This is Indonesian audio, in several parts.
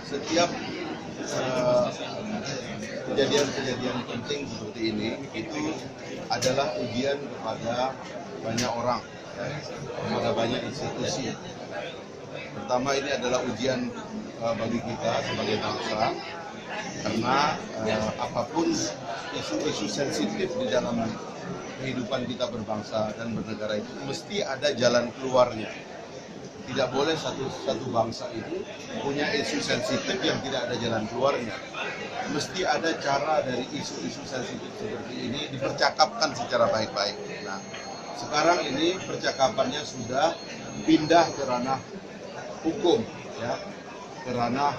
setiap kejadian-kejadian penting seperti ini itu adalah ujian kepada banyak orang, ya, kepada banyak institusi. Pertama, ini adalah ujian bagi kita sebagai bangsa, karena apapun isu-isu sensitif di dalam kehidupan kita berbangsa dan bernegara itu mesti ada jalan keluarnya. Tidak boleh satu bangsa itu punya isu sensitif yang tidak ada jalan keluarnya. Mesti ada cara dari isu-isu sensitif seperti ini dipercakapkan secara baik-baik. Nah, sekarang ini percakapannya sudah pindah ke ranah hukum, ya, ke ranah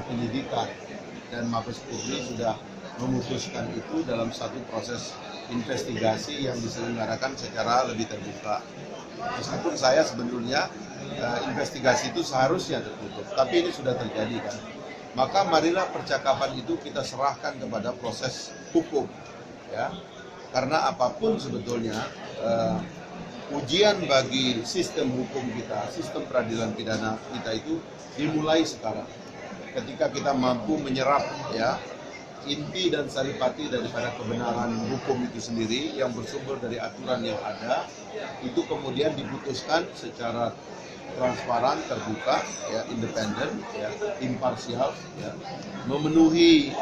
penyidikan, dan Mabes Polri sudah memutuskan itu dalam satu proses investigasi yang diselenggarakan secara lebih terbuka. Meskipun saya sebetulnya investigasi itu seharusnya tertutup, tapi ini sudah terjadi kan. Maka marilah percakapan itu kita serahkan kepada proses hukum, ya. Karena apapun sebetulnya ujian bagi sistem hukum kita, sistem peradilan pidana kita itu dimulai sekarang. Ketika kita mampu menyerap, ya, inti dan saripati daripada kebenaran hukum itu sendiri yang bersumber dari aturan yang ada, itu kemudian diputuskan secara transparan, terbuka, ya, independen, ya, imparsial, ya, memenuhi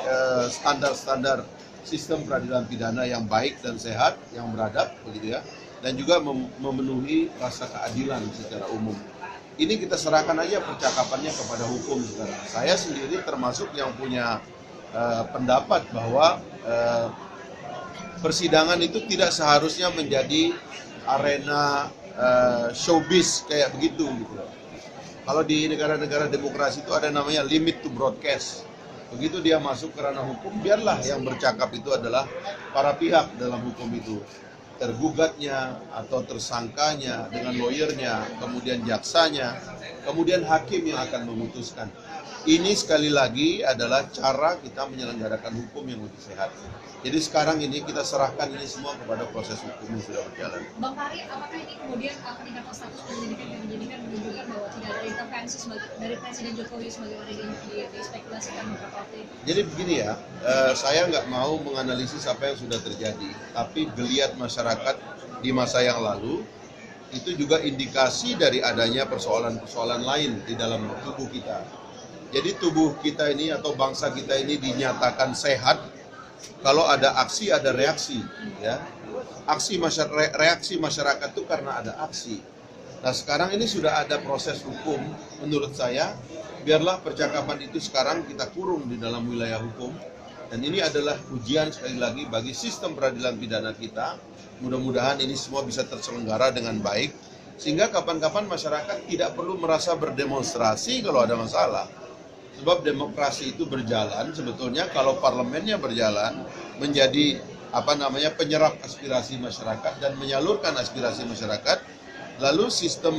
standar-standar sistem peradilan pidana yang baik dan sehat, yang beradab, begitu ya, dan juga memenuhi rasa keadilan secara umum. Ini kita serahkan aja percakapannya kepada hukum sekarang. Saya sendiri termasuk yang punya pendapat bahwa persidangan itu tidak seharusnya menjadi arena showbiz kayak begitu gitu. Kalau di negara-negara demokrasi itu ada namanya limit to broadcast. Begitu dia masuk ke ranah hukum, biarlah yang bercakap itu adalah para pihak dalam hukum itu. Tergugatnya atau tersangkanya dengan lawyernya, kemudian jaksanya, kemudian hakim yang akan memutuskan. Ini sekali lagi adalah cara kita menyelenggarakan hukum yang lebih sehat. Jadi sekarang ini kita serahkan ini semua kepada proses hukum yang sudah berjalan. Bang Fahri, apakah ini kemudian peningkatan status penyelidikan menunjukkan bahwa tidak ada intervensi dari Presiden Jokowi sebagai yang dispekulasikan beberapa waktu itu? Jadi begini ya, saya nggak mau menganalisis apa yang sudah terjadi, tapi geliat masyarakat di masa yang lalu itu juga indikasi dari adanya persoalan-persoalan lain di dalam tubuh kita. Jadi tubuh kita ini atau bangsa kita ini dinyatakan sehat kalau ada aksi, ada reaksi, ya. Reaksi masyarakat itu karena ada aksi. Nah, sekarang ini sudah ada proses hukum. Menurut saya, biarlah percakapan itu sekarang kita kurung di dalam wilayah hukum. Dan ini adalah ujian sekali lagi bagi sistem peradilan pidana kita. Mudah-mudahan ini semua bisa terselenggara dengan baik, sehingga kapan-kapan masyarakat tidak perlu merasa berdemonstrasi kalau ada masalah. Sebab demokrasi itu berjalan sebetulnya kalau parlemennya berjalan menjadi penyerap aspirasi masyarakat dan menyalurkan aspirasi masyarakat, lalu sistem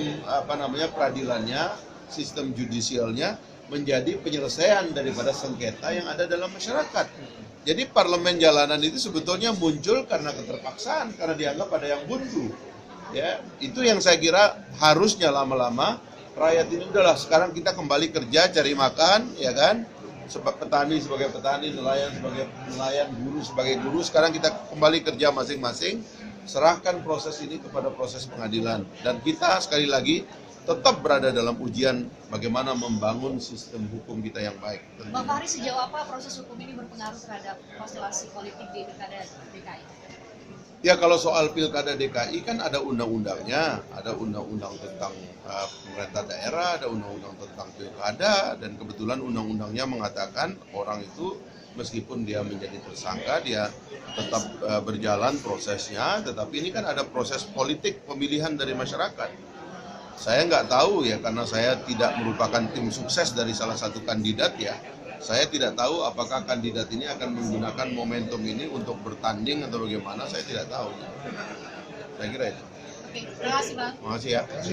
peradilannya, sistem judisialnya menjadi penyelesaian daripada sengketa yang ada dalam masyarakat. Jadi parlemen jalanan itu sebetulnya muncul karena keterpaksaan, karena dianggap ada yang buntu. Ya, itu yang saya kira harusnya lama-lama rakyat ini udahlah, sekarang kita kembali kerja, cari makan, ya kan? Sebab petani sebagai petani, nelayan sebagai nelayan, guru sebagai guru. Sekarang kita kembali kerja masing-masing, serahkan proses ini kepada proses pengadilan. Dan kita sekali lagi tetap berada dalam ujian bagaimana membangun sistem hukum kita yang baik. Bang Fahri, sejauh apa proses hukum ini berpengaruh terhadap konstelasi politik di Pilkada DKI? Ya, kalau soal Pilkada DKI kan ada undang-undangnya, ada undang-undang tentang pemerintah daerah, ada undang-undang tentang Pilkada, dan kebetulan undang-undangnya mengatakan orang itu meskipun dia menjadi tersangka, dia tetap berjalan prosesnya, tetapi ini kan ada proses politik pemilihan dari masyarakat. Saya nggak tahu ya, karena saya tidak merupakan tim sukses dari salah satu kandidat ya. Saya tidak tahu apakah kandidat ini akan menggunakan momentum ini untuk bertanding atau bagaimana, saya tidak tahu. Saya kira itu. Oke, terima kasih Bang. Terima kasih ya.